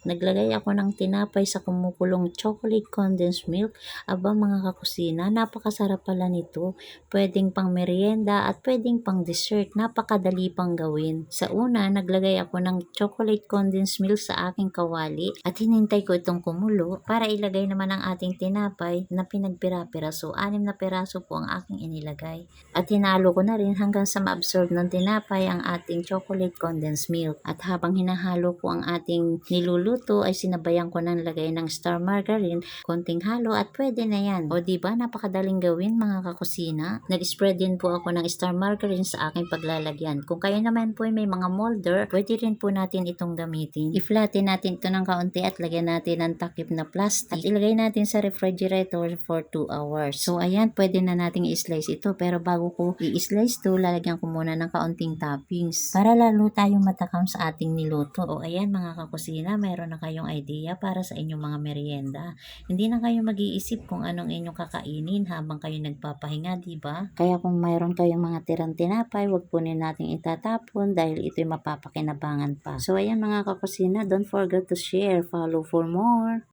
Naglagay ako ng tinapay sa kumukulong chocolate condensed milk. Aba mga kakusina, napakasarap pala nito. Pwedeng pang merienda at pwedeng pang dessert. Napakadali pang gawin. Sa una, naglagay ako ng chocolate condensed milk sa aking kawali at hinintay ko itong kumulo para ilagay naman ang ating tinapay na pinagpira-piraso. 6 na piraso po ang aking inilagay. At hinalo ko na rin hanggang sa ma-absorb ng tinapay ang ating chocolate condensed milk. At habang hinahalo ko ang ating niluluto ay sinabayan ko ng lagay ng star margarine, konting halo at pwede na yan. O diba napakadaling gawin mga kakusina? Nag-spread din po ako ng star margarine sa aking paglalagyan. Kung kayo naman po ay may mga molder, pwede rin po natin itong gamitin. I-flatten natin ito ng kaunti at lagyan natin ng takip na plastic at ilagay natin sa refrigerator for 2 hours. So ayan, pwede na nating i-slice ito, pero bago ko i-slice to, lalagyan ko muna ng kaunting toppings para lalo tayong matakam sa ating niluto. O ayan mga kakusina, meron na kayong idea para sa inyong mga merienda. Hindi na kayo mag-iisip kung anong inyong kakainin habang kayo nagpapahinga, di ba? Kaya kung mayroon kayong mga tirang tinapay, wag po natin itatapon dahil ito'y mapapakinabangan pa. So ayan mga kakusina, don't forget to share, follow for more.